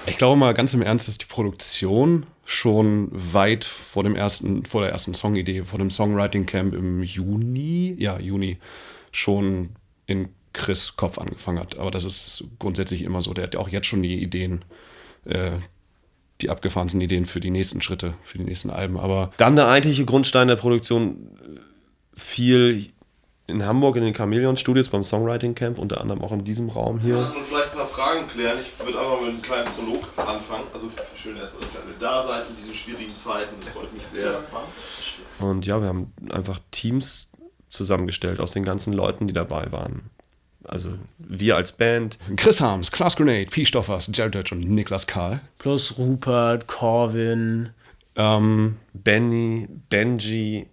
Ich glaube mal ganz im Ernst, dass die Produktion schon weit vor der ersten Songidee, vor dem Songwriting Camp im Juni, schon in Chris' Kopf angefangen hat. Aber das ist grundsätzlich immer so. Der hat auch jetzt schon die Ideen, die abgefahrensten Ideen für die nächsten Schritte, für die nächsten Alben. Aber dann der eigentliche Grundstein der Produktion fiel in Hamburg in den Chameleon Studios beim Songwriting Camp, unter anderem auch in diesem Raum hier. Und vielleicht ein paar Fragen klären. Ich würde einfach mit einem kleinen Prolog anfangen. Also schön erstmal, dass ihr alle da seid in diesen schwierigen Zeiten. Das freut mich sehr. Und ja, wir haben einfach Teams zusammengestellt aus den ganzen Leuten, die dabei waren. Also wir als Band. Chris Harms, Klaas Grenade, Pi Stoffers, Jared Dutch und Niklas Karl. Plus Rupert, Corvin, Benny, Benji,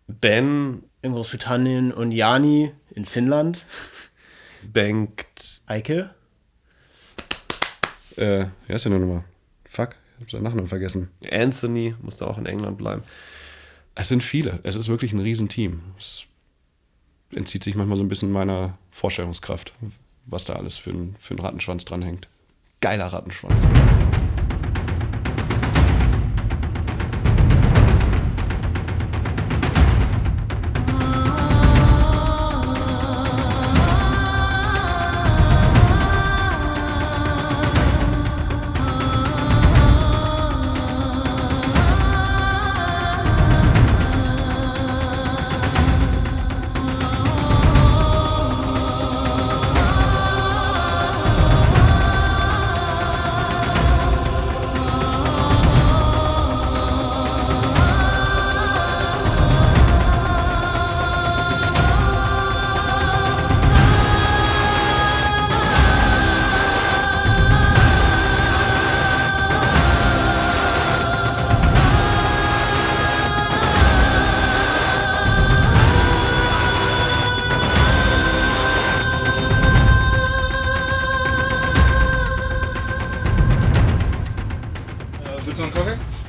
Ben in Großbritannien und Jani in Finnland. Bengt. Eike. Wer ist denn nochmal? Fuck, ich hab seinen Nachnamen vergessen. Anthony musste auch in England bleiben. Es sind viele. Es ist wirklich ein Riesenteam. Es entzieht sich manchmal so ein bisschen meiner Vorstellungskraft, was da alles für ein Rattenschwanz dranhängt. Geiler Rattenschwanz.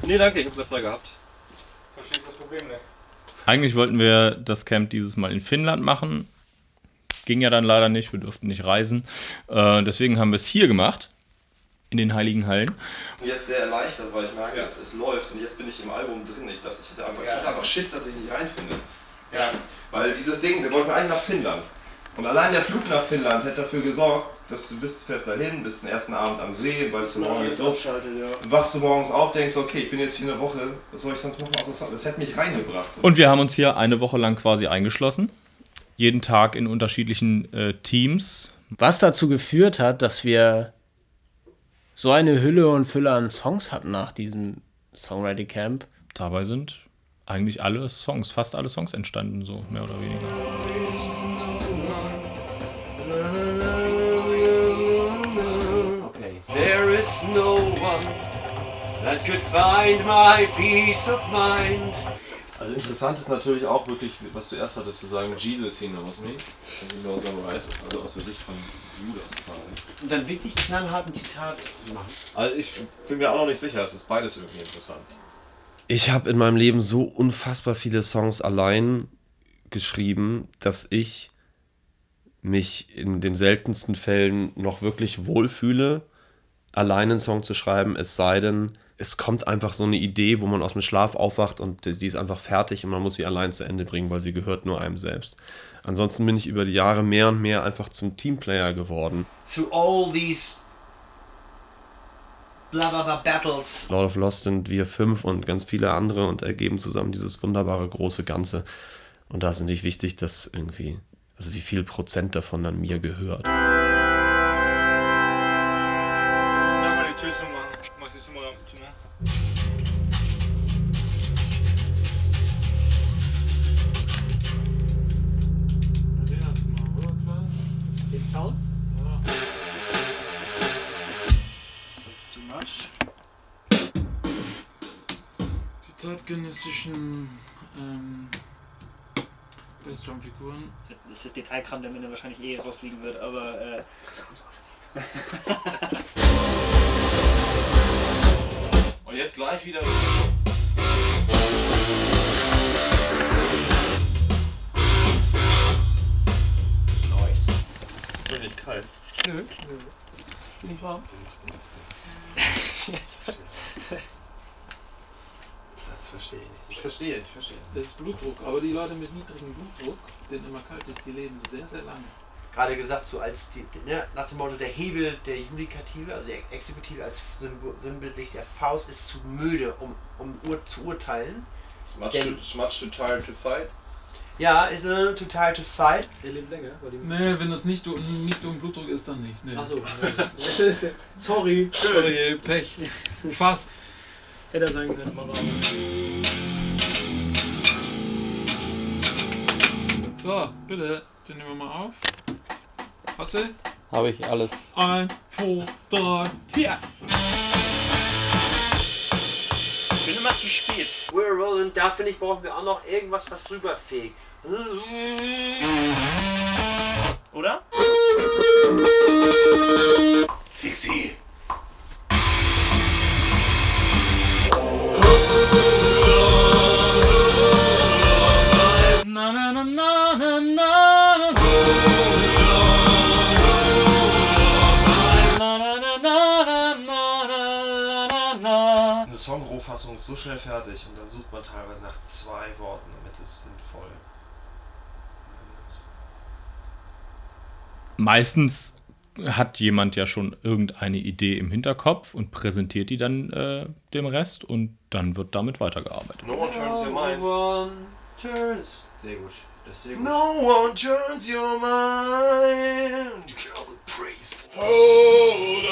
Nee, danke, ich hab's ja frei gehabt. Verstehe das Problem nicht. Eigentlich wollten wir das Camp dieses Mal in Finnland machen. Ging ja dann leider nicht, wir durften nicht reisen. Deswegen haben wir es hier gemacht, in den Heiligen Hallen. Jetzt sehr erleichtert, weil ich merke, es läuft und jetzt bin ich im Album drin. Ich dachte, ich hatte einfach Schiss, dass ich nicht reinfinde. Ja. Weil dieses Ding, wir wollten eigentlich nach Finnland. Und allein der Flug nach Finnland hätte dafür gesorgt, dass du fährst dahin, bist den ersten Abend am See, weißt du morgens auf, wachst du morgens auf, denkst, okay, ich bin jetzt hier eine Woche, was soll ich sonst machen außer Song? Das hätte mich reingebracht. Und wir haben uns hier eine Woche lang quasi eingeschlossen. Jeden Tag in unterschiedlichen Teams. Was dazu geführt hat, dass wir so eine Hülle und Fülle an Songs hatten nach diesem Songwriting Camp. Dabei sind eigentlich fast alle Songs entstanden, so mehr oder weniger. There is no one that could find my peace of mind. Also interessant ist natürlich auch wirklich, was du erst hattest zu sagen, Jesus he knows me. He knows I'm right. Also aus der Sicht von Judas quasi. Und dann wirklich knallharten Zitat machen. Also ich bin mir auch noch nicht sicher, es ist beides irgendwie interessant. Ich habe in meinem Leben so unfassbar viele Songs allein geschrieben, dass ich mich in den seltensten Fällen noch wirklich wohlfühle, allein einen Song zu schreiben, es sei denn, es kommt einfach so eine Idee, wo man aus dem Schlaf aufwacht und die ist einfach fertig und man muss sie allein zu Ende bringen, weil sie gehört nur einem selbst. Ansonsten bin ich über die Jahre mehr und mehr einfach zum Teamplayer geworden. Through all these blah blah blah battles. Lord of Lost sind wir 5 und ganz viele andere und ergeben zusammen dieses wunderbare große Ganze. Und da ist natürlich wichtig, dass irgendwie, also wie viel Prozent davon dann mir gehört. Sag mal die Tür zu machen. Mach die Tür mal zu machen. Den hast du mal, oder Klaas? Den Sound? Ja. Too much. Die zeitgenössischen Bassdrum-Figuren. Das ist Detailkram, der mir dann wahrscheinlich eh rausfliegen wird, aber Und jetzt gleich wieder. Nice. Ist doch nicht kalt. Nö. Finde Warum? Das verstehe ich nicht. Ich verstehe. Das ist Blutdruck, aber die Leute mit niedrigem Blutdruck, denen immer kalt ist, die leben sehr, sehr lange. Gerade gesagt, so als nach dem Motto, der Hebel der Judikative, also der Exekutive als sinnbildlich der Faust, ist zu müde, um zu urteilen. It's much too tired to fight. Ja, ist too tired to fight. Der lebt länger. Nee, wenn das nicht um Blutdruck ist, dann nicht. Nee. Achso. Sorry. Sorry, Pech. Fast. Hätte er sein können, aber. So, bitte, den nehmen wir mal auf. Hast du? Habe ich alles. 1, 2, 3, hier! Ich bin immer zu spät. We're rolling, da finde ich, brauchen wir auch noch irgendwas, was drüber fegt. Oder? Fixi. Na na na na na na. Eine Songrohfassung ist so schnell fertig und dann sucht man teilweise nach 2 Worten, damit es sinnvoll ist. Meistens hat jemand ja schon irgendeine Idee im Hinterkopf und präsentiert die dann dem Rest und dann wird damit weitergearbeitet. No one turns your mind. No one turns. Sehr gut. Das ist sehr gut. No one turns your mind. You can only praise. Hold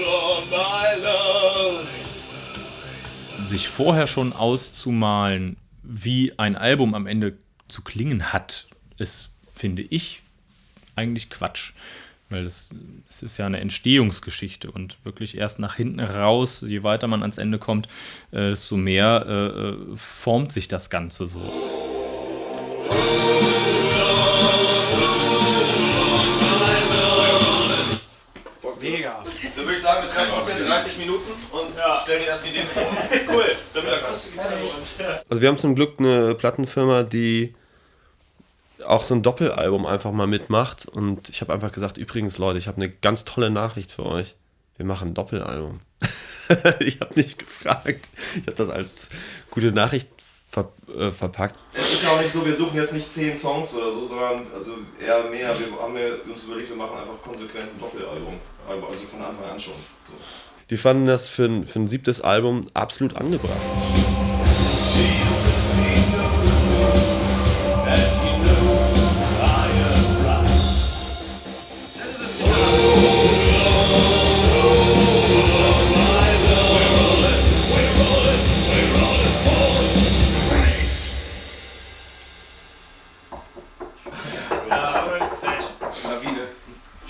on, my love. Sich vorher schon auszumalen, wie ein Album am Ende zu klingen hat, ist, finde ich, eigentlich Quatsch. Weil es ist ja eine Entstehungsgeschichte und wirklich erst nach hinten raus, je weiter man ans Ende kommt, desto mehr formt sich das Ganze so. Mega. Dann würde ich sagen, wir treffen uns in 30 Minuten und stellen dir das Idee vor. Cool. Damit Akustikgitarre und... Also wir haben zum Glück eine Plattenfirma, die auch so ein Doppelalbum einfach mal mitmacht. Und ich habe einfach gesagt, übrigens Leute, ich habe eine ganz tolle Nachricht für euch. Wir machen ein Doppelalbum. Ich habe nicht gefragt. Ich habe das als gute Nachricht verpackt. Es ist ja auch nicht so, wir suchen jetzt nicht 10 Songs oder so, sondern also eher mehr. Wir haben uns überlegt, wir machen einfach konsequent ein Doppelalbum. Also von Anfang an schon. So. Die fanden das für ein 7. Album absolut angebracht.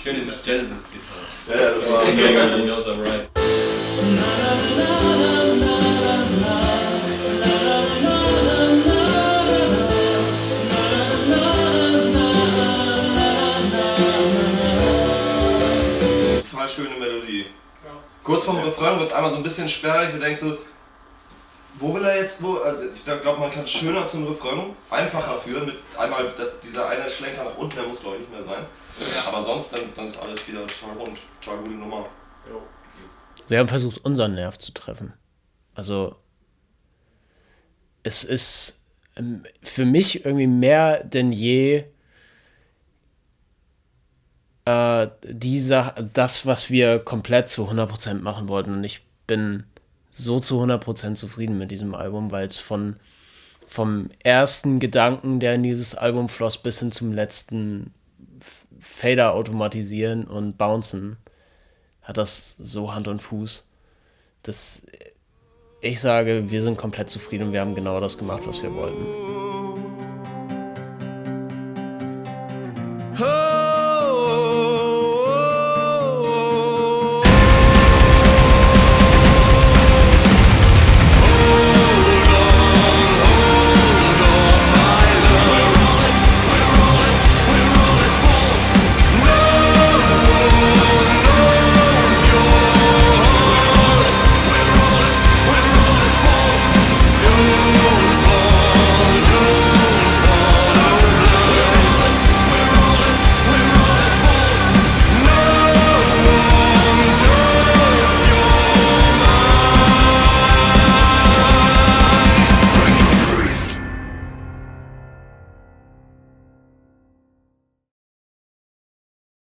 Schön dieses Genesis-Zitat. Ja, das war total schöne Melodie. Ja. Kurz vorm Refrain wird es einmal so ein bisschen sperrig. Du denkst so, wo will er jetzt, also ich glaube, man kann es schöner zum Refrain, einfacher führen, mit einmal dieser eine Schlenker nach unten, der muss glaube ich nicht mehr sein. Ja. Aber sonst, dann ist alles wieder total rund, total gute Nummer. Jo. Wir haben versucht, unseren Nerv zu treffen. Also, es ist für mich irgendwie mehr denn je das, was wir komplett zu 100% machen wollten. Und ich bin so zu 100% zufrieden mit diesem Album, weil es vom ersten Gedanken, der in dieses Album floss, bis hin zum letzten Fader automatisieren und bouncen, hat das so Hand und Fuß, dass ich sage, wir sind komplett zufrieden und wir haben genau das gemacht, was wir wollten.